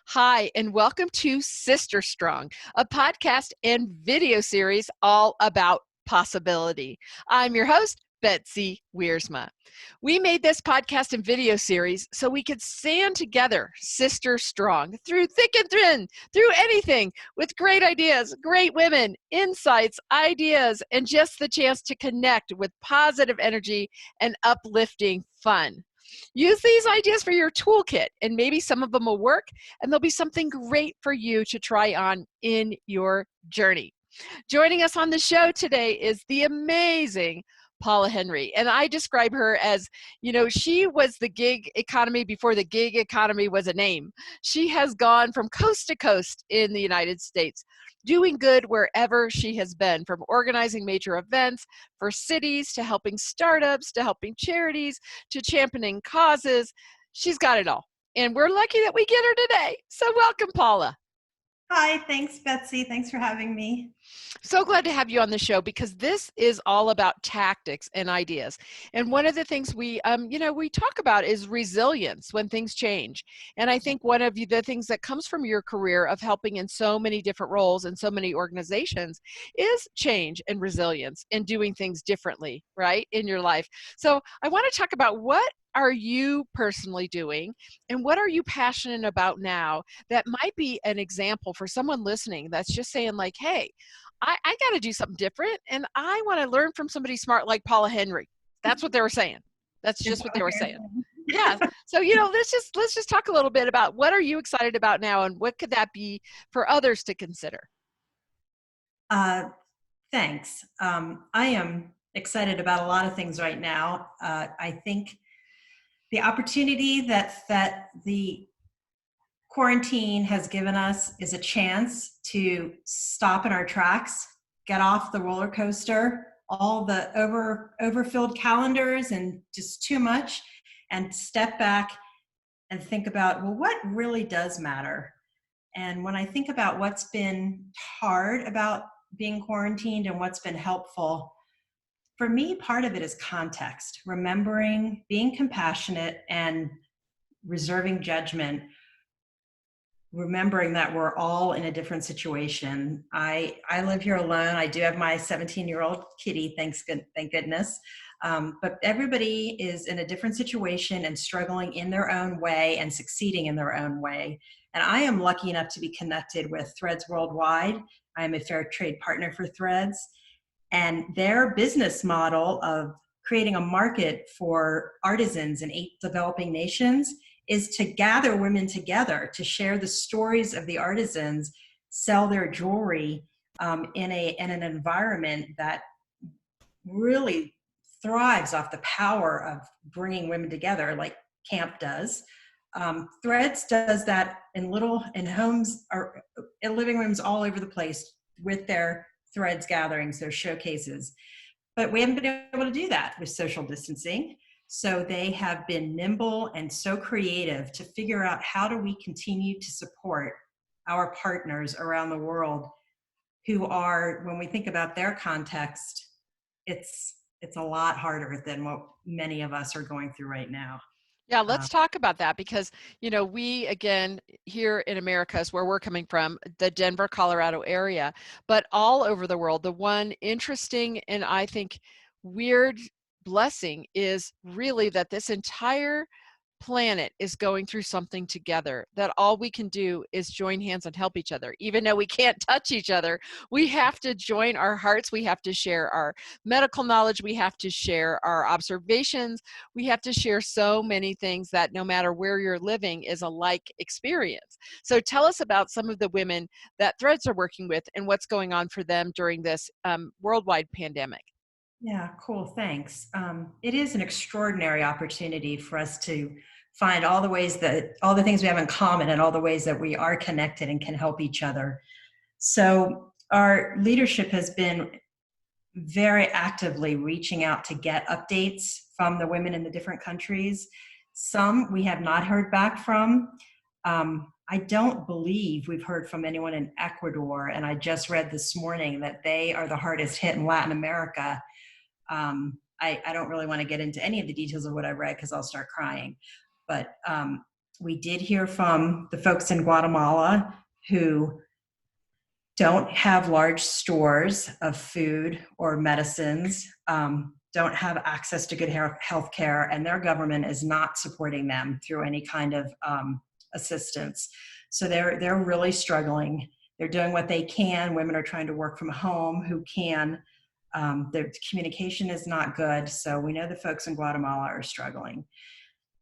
Hi, and welcome to Sister Strong, a podcast and video series all about possibility. I'm your host, Betsy Wiersma. We made this podcast and video series so we could stand together, sister strong, through thick and thin, through anything, with great ideas, great women, insights, ideas, and just the chance to connect with positive energy and uplifting fun. Use these ideas for your toolkit, and maybe some of them will work, and there'll be something great for you to try on in your journey. Joining us on the show today is the amazing Paula Henry. And I describe her as, she was the gig economy before the gig economy was a name. She has gone from coast to coast in the United States, doing good wherever she has been, from organizing major events for cities to helping startups to helping charities to championing causes. She's got it all. And we're lucky that we get her today. So welcome, Paula. Hi, thanks, Betsy. Thanks for having me. So glad to have you on the show, because this is all about tactics and ideas. And one of the things we talk about is resilience when things change. And I think one of the things that comes from your career of helping in so many different roles and so many organizations is change and resilience and doing things differently, right, in your life. So I want to talk about what are you personally doing and what are you passionate about now that might be an example for someone listening that's just saying like, hey, I got to do something different, and I want to learn from somebody smart like Paula Henry. That's what they were saying. That's just what they were saying. Yeah. So, let's just talk a little bit about what are you excited about now, and what could that be for others to consider? Thanks. I am excited about a lot of things right now. I think the opportunity that the quarantine has given us is a chance to stop in our tracks, get off the roller coaster, all the overfilled calendars and just too much, and step back and think about, well, what really does matter? And when I think about what's been hard about being quarantined and what's been helpful, for me, part of it is context, remembering, being compassionate and reserving judgment, remembering that we're all in a different situation. I live here alone. I do have my 17-year-old kitty, thank goodness. But everybody is in a different situation and struggling in their own way and succeeding in their own way. And I am lucky enough to be connected with Threads Worldwide. I am a fair trade partner for Threads. And their business model of creating a market for artisans in 8 developing nations is to gather women together to share the stories of the artisans, sell their jewelry in an environment that really thrives off the power of bringing women together, like Camp does. Threads does that in homes or in living rooms all over the place with their Threads gatherings, their showcases. But we haven't been able to do that with social distancing. So they have been nimble and so creative to figure out how do we continue to support our partners around the world who are, when we think about their context, it's a lot harder than what many of us are going through right now. Yeah, let's talk about that, because, we, again, here in America is where we're coming from, the Denver, Colorado area, but all over the world, the one interesting and I think weird blessing is really that this entire planet is going through something together, that all we can do is join hands and help each other. Even though we can't touch each other, we have to join our hearts, we have to share our medical knowledge, we have to share our observations, we have to share so many things that no matter where you're living is a like experience. So tell us about some of the women that Threads are working with and what's going on for them during this worldwide pandemic. Yeah, cool, thanks. It is an extraordinary opportunity for us to find all the things we have in common and all the ways that we are connected and can help each other. So our leadership has been very actively reaching out to get updates from the women in the different countries. Some we have not heard back from. I don't believe we've heard from anyone in Ecuador, and I just read this morning that they are the hardest hit in Latin America. I don't really want to get into any of the details of what I read because I'll start crying. But We did hear from the folks in Guatemala who don't have large stores of food or medicines, don't have access to good health care, and their government is not supporting them through any kind of assistance. So they're really struggling. They're doing what they can. Women are trying to work from home who can. Their communication is not good. So we know the folks in Guatemala are struggling.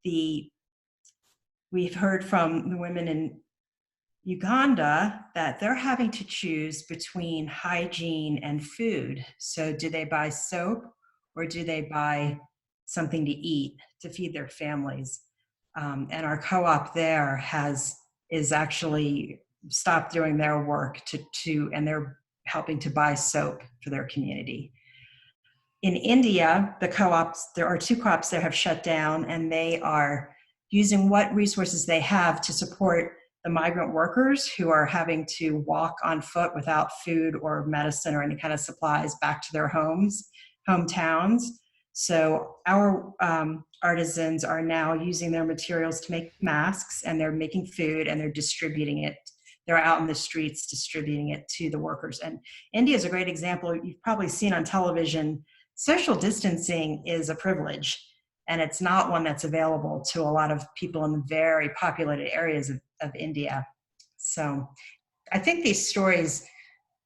We've heard from the women in Uganda that they're having to choose between hygiene and food. So do they buy soap or do they buy something to eat to feed their families? And our co-op there is actually stopped doing their work and they're helping to buy soap for their community. In India, there are 2 co-ops that have shut down, and they are using what resources they have to support the migrant workers who are having to walk on foot without food or medicine or any kind of supplies back to their hometowns. So our artisans are now using their materials to make masks, and they're making food, and they're distributing it. They're out in the streets distributing it to the workers. And India is a great example. You've probably seen on television, social distancing is a privilege, and it's not one that's available to a lot of people in the very populated areas of India. So I think these stories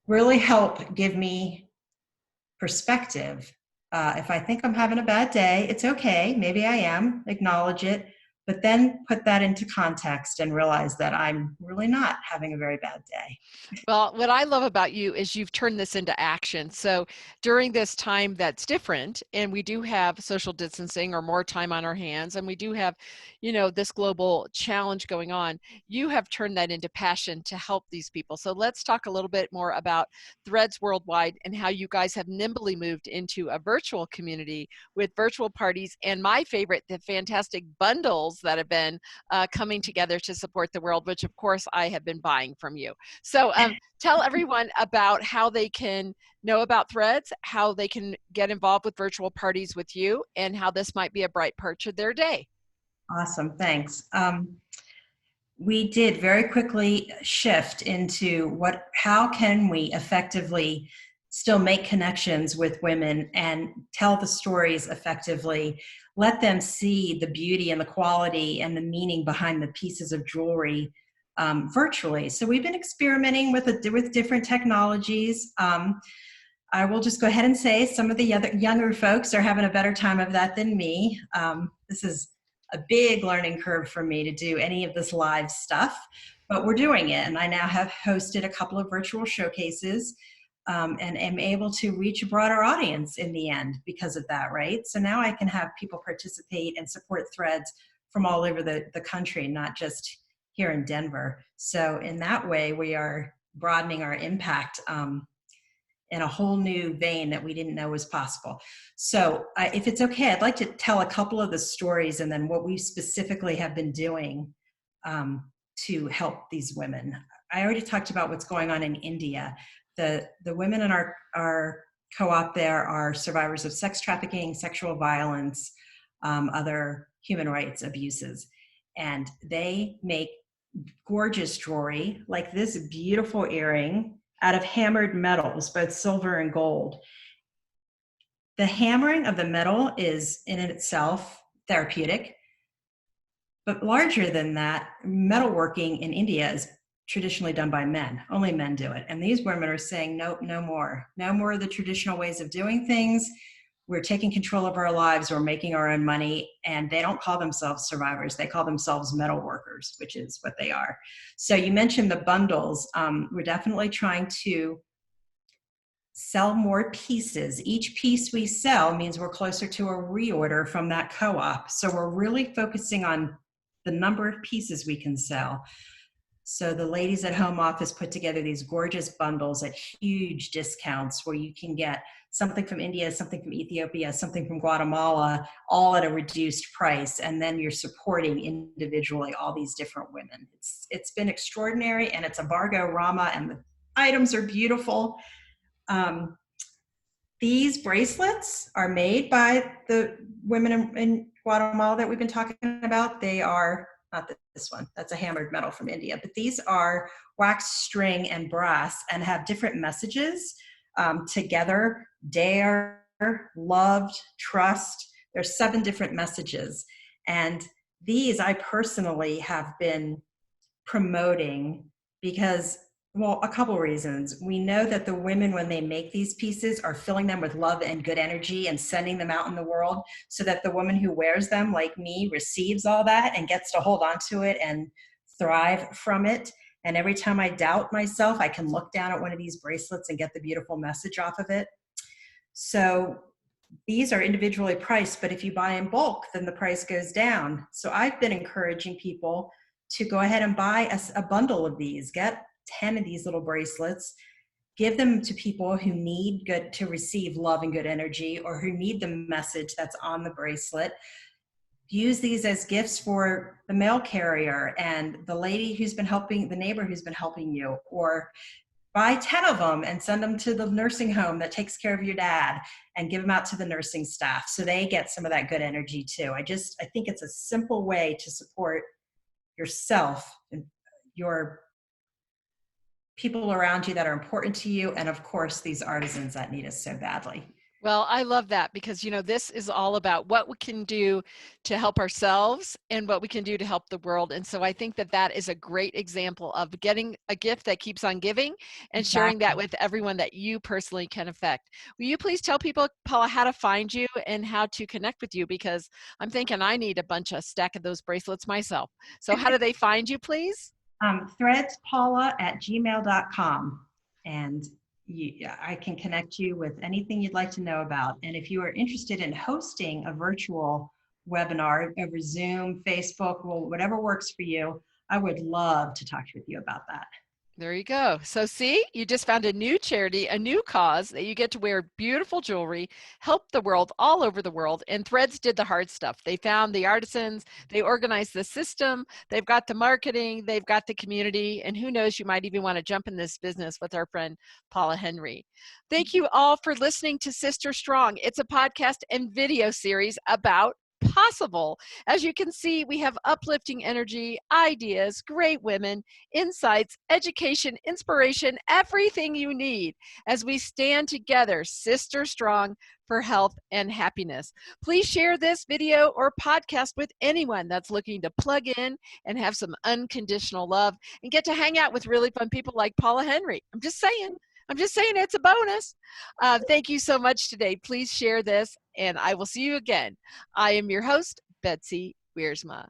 really help give me perspective. If I think I'm having a bad day, it's okay. Maybe I am. Acknowledge it. But then put that into context and realize that I'm really not having a very bad day. Well, what I love about you is you've turned this into action. So during this time that's different, and we do have social distancing or more time on our hands, and we do have, this global challenge going on, you have turned that into passion to help these people. So let's talk a little bit more about Threads Worldwide and how you guys have nimbly moved into a virtual community with virtual parties, and my favorite, the fantastic bundles that have been coming together to support the world, which of course I have been buying from you. So tell everyone about how they can know about Threads, how they can get involved with virtual parties with you, and how this might be a bright part of their day. Awesome, thanks. We did very quickly shift into how can we effectively still make connections with women and tell the stories effectively, let them see the beauty and the quality and the meaning behind the pieces of jewelry virtually. So we've been experimenting with different technologies. I will just go ahead and say some of the younger folks are having a better time of that than me. This is a big learning curve for me to do any of this live stuff, but we're doing it. And I now have hosted a couple of virtual showcases and am able to reach a broader audience in the end because of that, right? So now I can have people participate and support Threads from all over the country, not just here in Denver. So in that way, we are broadening our impact in a whole new vein that we didn't know was possible. So if it's okay, I'd like to tell a couple of the stories and then what we specifically have been doing to help these women. I already talked about what's going on in India. The women in our co-op there are survivors of sex trafficking, sexual violence, other human rights abuses. And they make gorgeous jewelry, like this beautiful earring out of hammered metals, both silver and gold. The hammering of the metal is in itself therapeutic, but larger than that, metalworking in India is traditionally done by men. Only men do it. And these women are saying, nope, no more. No more of the traditional ways of doing things. We're taking control of our lives. We're making our own money. And they don't call themselves survivors. They call themselves metal workers, which is what they are. So you mentioned the bundles. We're definitely trying to sell more pieces. Each piece we sell means we're closer to a reorder from that co-op. So we're really focusing on the number of pieces we can sell. So the ladies at home office put together these gorgeous bundles at huge discounts where you can get something from India, something from Ethiopia, something from Guatemala, all at a reduced price. And then you're supporting individually all these different women. It's been extraordinary, and it's a Bargo Rama, and the items are beautiful. These bracelets are made by the women in Guatemala that we've been talking about. They are not this one, that's a hammered metal from India, but these are wax, string, and brass and have different messages. Together, dare, loved, trust. There's 7 different messages. And these I personally have been promoting because, well, a couple reasons. We know that the women, when they make these pieces, are filling them with love and good energy and sending them out in the world so that the woman who wears them, like me, receives all that and gets to hold on to it and thrive from it. And every time I doubt myself, I can look down at one of these bracelets and get the beautiful message off of it. So these are individually priced, but if you buy in bulk, then the price goes down. So I've been encouraging people to go ahead and buy a bundle of these. Get 10 of these little bracelets, give them to people who need to receive love and good energy, or who need the message that's on the bracelet. Use these as gifts for the mail carrier and the lady who's been helping, the neighbor who's been helping you, or buy 10 of them and send them to the nursing home that takes care of your dad and give them out to the nursing staff so they get some of that good energy too. I think it's a simple way to support yourself and your people around you that are important to you, and of course these artisans that need us so badly. Well, I love that because, this is all about what we can do to help ourselves and what we can do to help the world. And so I think that that is a great example of getting a gift that keeps on giving and sharing that with everyone that you personally can affect. Will you please tell people, Paula, how to find you and how to connect with you? Because I'm thinking I need a stack of those bracelets myself. So how do they find you, please? Threadspaula@gmail.com. And I can connect you with anything you'd like to know about. And if you are interested in hosting a virtual webinar over Zoom, Facebook, well, whatever works for you, I would love to talk with you about that. There you go. So see, you just found a new charity, a new cause that you get to wear beautiful jewelry, help the world all over the world. And Threads did the hard stuff. They found the artisans, they organized the system, they've got the marketing, they've got the community, and who knows, you might even want to jump in this business with our friend Paula Henry. Thank you all for listening to Sister Strong. It's a podcast and video series about possible. As you can see, we have uplifting energy, ideas, great women, insights, education, inspiration, everything you need as we stand together, sister strong, for health and happiness. Please share this video or podcast with anyone that's looking to plug in and have some unconditional love and get to hang out with really fun people like Paula Henry. I'm just saying it's a bonus. Thank you so much today. Please share this, and I will see you again. I am your host, Betsy Wiersma.